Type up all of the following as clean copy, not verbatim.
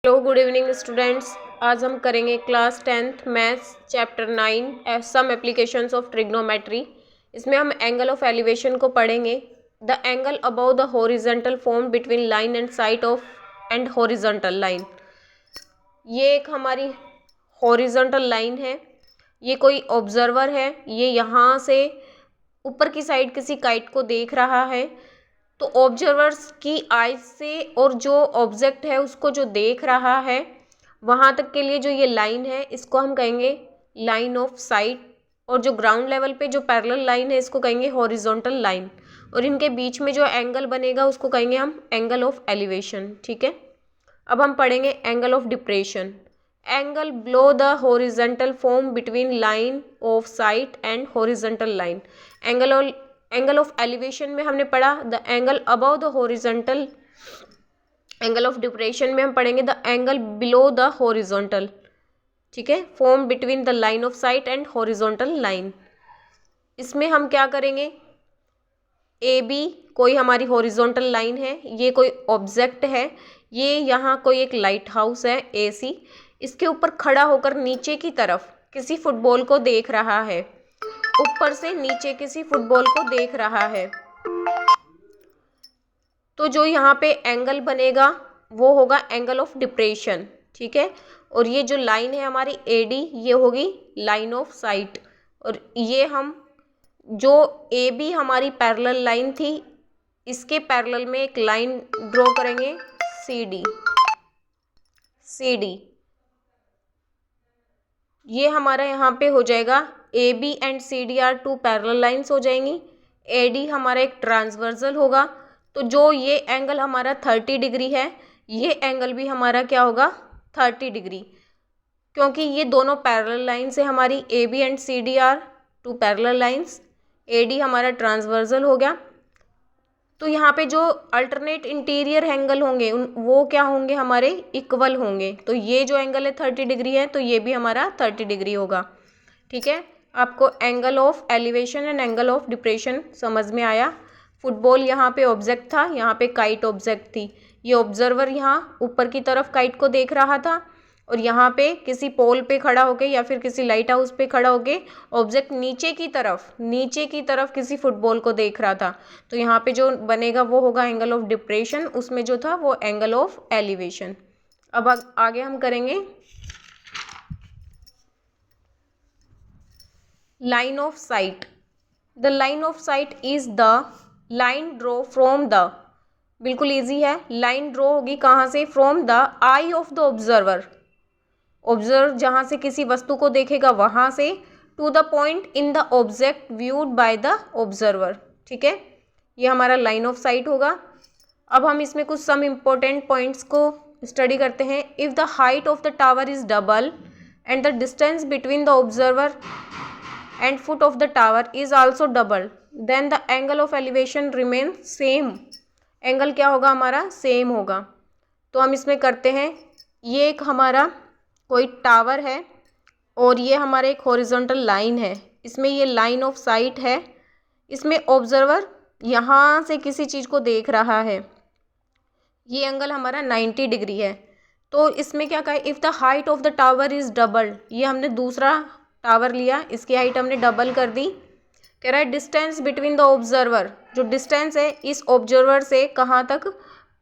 Hello good evening students. आज हम करेंगे class 10th maths chapter 9 some applications of trigonometry. इसमें हम एंगल ऑफ एलिवेशन को पढ़ेंगे। The angle above the horizontal form between line and side of and horizontal line. ये एक हमारी हॉरिजॉन्टल लाइन है। ये कोई ऑब्जर्वर है, ये यहाँ से ऊपर की साइड किसी काइट को देख रहा है। तो ऑब्जर्वर्स की आइज से और जो ऑब्जेक्ट है उसको जो देख रहा है वहाँ तक के लिए जो ये लाइन है इसको हम कहेंगे लाइन ऑफ साइट, और जो ग्राउंड लेवल पे जो पैरेलल लाइन है इसको कहेंगे हॉरिजॉन्टल लाइन, और इनके बीच में जो एंगल बनेगा उसको कहेंगे हम एंगल ऑफ एलिवेशन। ठीक है, अब हम पढ़ेंगे angle of depression. Angle below the horizontal form between line of site and horizontal line. Angle of elevation में हमने पढ़ा the angle above the horizontal. Angle of depression में हम पढ़ेंगे the angle below the horizontal. ठीक है, form between the line of site and horizontal line. इसमें हम क्या करेंगे, ए बी कोई हमारी हॉरिजॉन्टल लाइन है, ये कोई ऑब्जेक्ट है, ये यहाँ कोई एक लाइट हाउस है ए सी, इसके ऊपर खड़ा होकर नीचे की तरफ किसी फुटबॉल को देख रहा है, ऊपर से नीचे किसी फुटबॉल को देख रहा है। तो जो यहाँ पे एंगल बनेगा वो होगा एंगल ऑफ डिप्रेशन। ठीक है, और ये जो लाइन है हमारी ए डी ये होगी लाइन ऑफ साइट, और ये हम जो ए बी हमारी पैरेलल लाइन थी इसके पैरेलल में एक लाइन ड्रॉ करेंगे सी डी। ये हमारा यहाँ पे हो जाएगा A B and C D are two parallel lines हो जाएंगी। ए डी हमारा एक ट्रांसवर्सल होगा, तो जो ये एंगल हमारा 30 डिग्री है ये एंगल भी हमारा क्या होगा 30 डिग्री, क्योंकि ये दोनों पैरेलल लाइन्स है हमारी A B and C D are two parallel lines. A D हमारा ट्रांसवर्सल हो गया। तो यहाँ पे जो अल्टरनेट इंटीरियर एंगल होंगे वो क्या होंगे, हमारे इक्वल होंगे। तो ये जो एंगल है 30 डिग्री है तो ये भी हमारा 30 डिग्री होगा। ठीक है, आपको angle of elevation and angle of depression समझ में आया। फुटबॉल यहाँ पे ऑब्जेक्ट था, यहाँ पे काइट ऑब्जेक्ट थी। ये ऑब्जर्वर यहाँ ऊपर की तरफ काइट को देख रहा था, और यहाँ पे किसी पोल पे खड़ा होके या फिर किसी लाइट हाउस पे खड़ा होके ऑब्जेक्ट नीचे की तरफ किसी फुटबॉल को देख रहा था। तो यहाँ पे जो बनेगा वो होगा एंगल ऑफ डिप्रेशन, उसमें जो था वो एंगल ऑफ एलिवेशन। अब आगे हम करेंगे line of sight. The line of sight is the line draw from the, बिल्कुल इजी है, लाइन ड्रॉ होगी कहाँ से, from the eye of the observer. Observe जहाँ से किसी वस्तु को देखेगा वहाँ से, to the point in the object viewed by the observer. ठीक है, ये हमारा लाइन ऑफ साइट होगा। अब हम इसमें कुछ सम इम्पोर्टेंट पॉइंट्स को स्टडी करते हैं। If the height of the tower is double and the distance between the observer and foot of the tower is also double, then the angle of elevation remain same. Angle क्या होगा हमारा, same होगा। तो हम इसमें करते हैं, ये एक हमारा कोई टावर है और ये हमारा एक हॉरिजॉन्टल लाइन है, इसमें ये लाइन ऑफ साइट है, इसमें ऑब्जर्वर यहाँ से किसी चीज़ को देख रहा है, ये एंगल हमारा 90 डिग्री है। तो इसमें क्या कहा, if the height of the tower is double, ये हमने दूसरा टावर लिया, इसकी हाइट हमने डबल कर दी। कह रहा है डिस्टेंस बिटवीन द ऑब्जर्वर, जो डिस्टेंस है इस ऑब्जर्वर से कहाँ तक,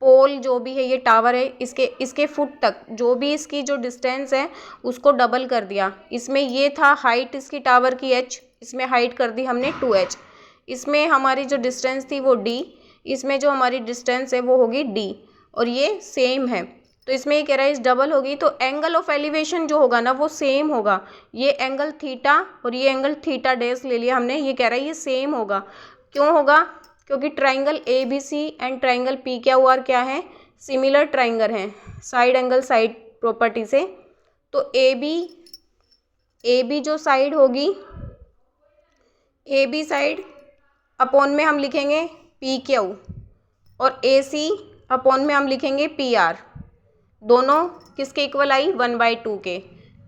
पोल जो भी है ये टावर है इसके फुट तक, जो भी इसकी जो डिस्टेंस है उसको डबल कर दिया। इसमें ये था हाइट इसकी टावर की h, इसमें हाइट कर दी हमने 2h। इसमें हमारी जो डिस्टेंस थी वो d, इसमें जो हमारी डिस्टेंस है वो होगी d, और ये सेम है। तो इसमें ये कह रहा है इस डबल होगी, तो एंगल ऑफ एलिवेशन जो होगा ना वो सेम होगा। ये एंगल थीटा और ये एंगल थीटा डैश ले लिया हमने, ये कह रहा है ये सेम होगा। क्यों होगा, क्योंकि triangle A B C and triangle P Q R क्या है, सिमिलर ट्राइंगल हैं साइड एंगल साइड प्रॉपर्टी से। तो ए बी जो साइड होगी, ए बी साइड अपॉन में हम लिखेंगे पी क्यू, और ए सी अपॉन में हम लिखेंगे पी आर। दोनों किसके इक्वल आई, 1/2 के।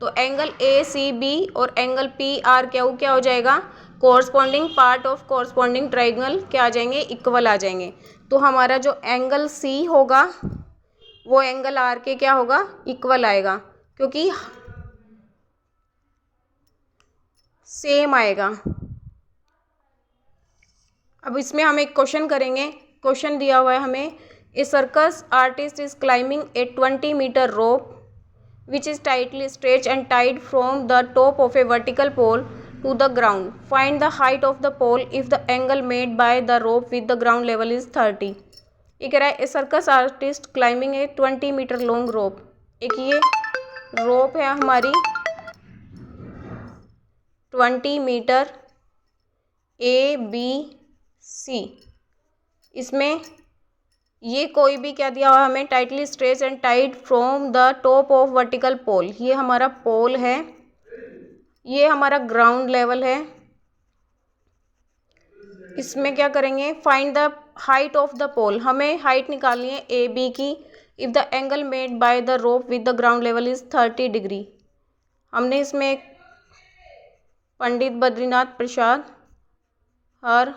तो एंगल ए सी बी और एंगल पी आर क्यू क्या हो जाएगा, corresponding part of corresponding triangle क्या आ जाएंगे, इक्वल आ जाएंगे। तो हमारा जो एंगल सी होगा वो एंगल आर के क्या होगा, इक्वल आएगा, क्योंकि सेम आएगा। अब इसमें हम एक क्वेश्चन करेंगे। क्वेश्चन दिया हुआ है हमें, a circus artist is climbing a 20 metre rope which is tightly stretched and tied from the top of a vertical pole to the ground. Find the height of the pole if the angle made by the rope with the ground level is 30. ये कह रहा है ए circus artist climbing a 20 metre long rope. एक ये रोप है हमारी 20 metre ABC, इसमें ये कोई भी क्या दिया हुआ हमें, tightly stretch and tight from the top of vertical pole, ये हमारा पोल है, ये हमारा ग्राउंड लेवल है। इसमें क्या करेंगे, find the height of the pole, हमें हाइट निकालनी है ए बी की। If the angle made by the rope with the ground level is 30 degree. हमने इसमें पंडित बद्रीनाथ प्रसाद हर